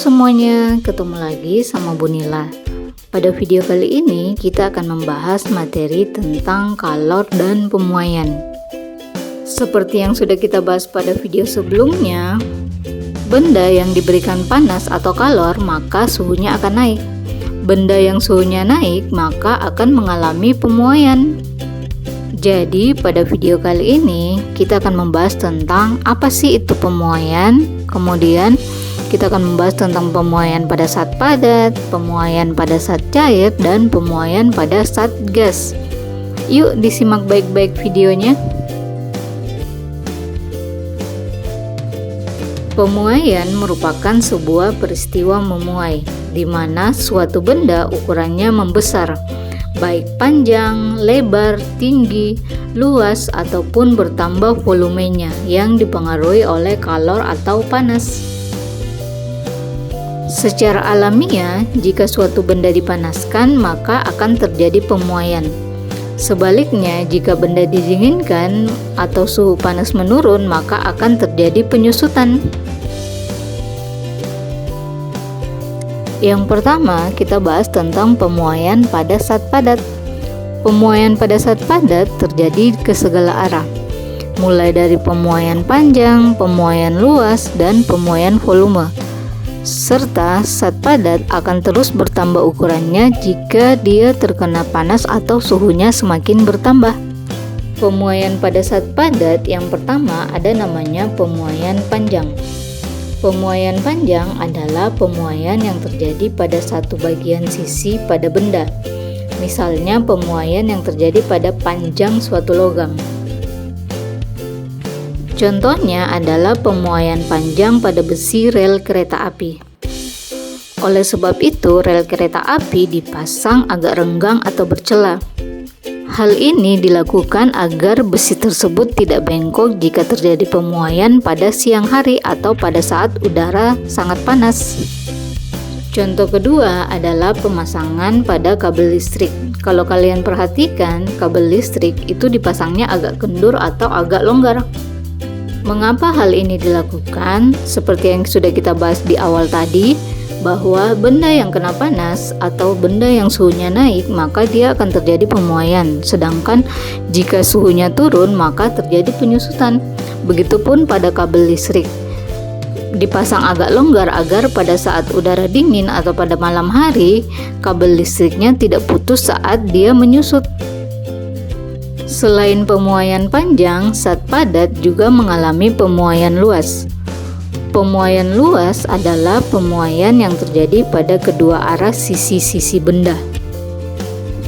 semuanya, ketemu lagi sama Bu Nila. Pada video kali ini kita akan membahas materi tentang kalor dan pemuaian. Seperti yang sudah kita bahas pada video sebelumnya, benda yang diberikan panas atau kalor maka suhunya akan naik. Benda yang suhunya naik maka akan mengalami pemuaian. Jadi pada video kali ini kita akan membahas tentang apa sih itu pemuaian. Kemudian kita akan membahas tentang pemuaian pada saat padat, pemuaian pada saat cair, dan pemuaian pada saat gas. Yuk disimak baik-baik videonya. Pemuaian merupakan sebuah peristiwa memuai, di mana suatu benda ukurannya membesar, baik panjang, lebar, tinggi, luas, ataupun bertambah volumenya yang dipengaruhi oleh kalor atau panas. Secara alamiah, jika suatu benda dipanaskan, maka akan terjadi pemuaian. Sebaliknya, jika benda didinginkan atau suhu panas menurun, maka akan terjadi penyusutan. Yang pertama, kita bahas tentang pemuaian pada saat padat. Pemuaian pada saat padat terjadi ke segala arah, mulai dari pemuaian panjang, pemuaian luas, dan pemuaian volume. Serta saat padat akan terus bertambah ukurannya jika dia terkena panas atau suhunya semakin bertambah. Pemuaian pada saat padat yang pertama ada namanya pemuaian panjang. Pemuaian panjang adalah pemuaian yang terjadi pada satu bagian sisi pada benda. Misalnya pemuaian yang terjadi pada panjang suatu logam. Contohnya adalah pemuaian panjang pada besi rel kereta api. Oleh sebab itu, rel kereta api dipasang agak renggang atau bercela. Hal ini dilakukan agar besi tersebut tidak bengkok jika terjadi pemuaian pada siang hari atau pada saat udara sangat panas. Contoh kedua adalah pemasangan pada kabel listrik. Kalau kalian perhatikan, kabel listrik itu dipasangnya agak kendur atau agak longgar. Mengapa hal ini dilakukan? Seperti yang sudah kita bahas di awal tadi, bahwa benda yang kena panas atau benda yang suhunya naik, maka dia akan terjadi pemuaian. Sedangkan jika suhunya turun, maka terjadi penyusutan. Begitupun pada kabel listrik. Dipasang agak longgar agar pada saat udara dingin atau pada malam hari, kabel listriknya tidak putus saat dia menyusut. Selain pemuaian panjang, saat padat juga mengalami pemuaian luas. Pemuaian luas adalah pemuaian yang terjadi pada kedua arah sisi-sisi benda.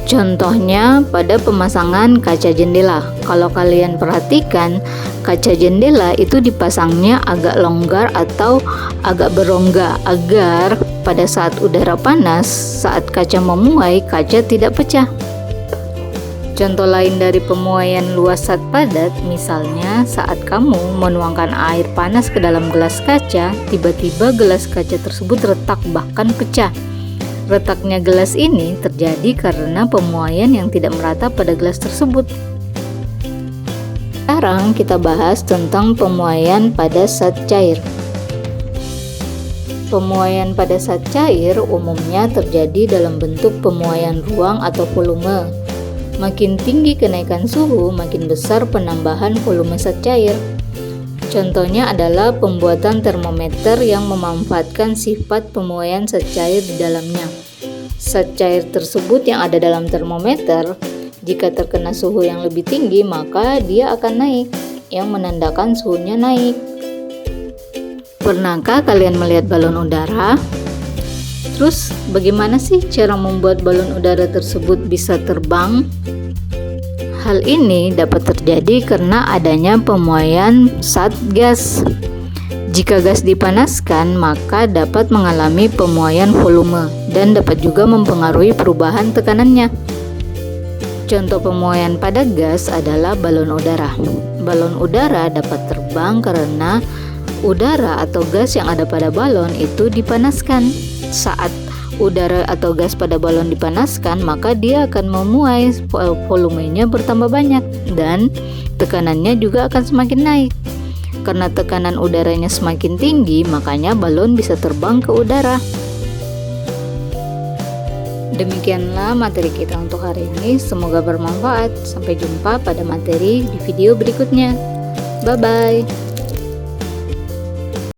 Contohnya pada pemasangan kaca jendela. Kalau kalian perhatikan, kaca jendela itu dipasangnya agak longgar atau agak berongga agar pada saat udara panas, saat kaca memuai, kaca tidak pecah. Contoh lain dari pemuaian luas saat padat, misalnya saat kamu menuangkan air panas ke dalam gelas kaca, tiba-tiba gelas kaca tersebut retak bahkan pecah. Retaknya gelas ini terjadi karena pemuaian yang tidak merata pada gelas tersebut. Sekarang kita bahas tentang pemuaian pada saat cair. Pemuaian pada saat cair umumnya terjadi dalam bentuk pemuaian ruang atau volume. Makin tinggi kenaikan suhu, makin besar penambahan volume zat cair. Contohnya adalah pembuatan termometer yang memanfaatkan sifat pemuaian zat cair di dalamnya. Zat cair tersebut yang ada dalam termometer, jika terkena suhu yang lebih tinggi, maka dia akan naik, yang menandakan suhunya naik. Pernahkah kalian melihat balon udara? Terus bagaimana sih cara membuat balon udara tersebut bisa terbang? Hal ini dapat terjadi karena adanya pemuaian saat gas. Jika gas dipanaskan, maka dapat mengalami pemuaian volume dan dapat juga mempengaruhi perubahan tekanannya. Contoh pemuaian pada gas adalah balon udara. Balon udara dapat terbang karena udara atau gas yang ada pada balon itu dipanaskan. Saat udara atau gas pada balon dipanaskan, maka dia akan memuai, volumenya bertambah banyak dan tekanannya juga akan semakin naik. Karena tekanan udaranya semakin tinggi, makanya balon bisa terbang ke udara. Demikianlah materi kita untuk hari ini, semoga bermanfaat. Sampai jumpa pada materi di video berikutnya. Bye-bye.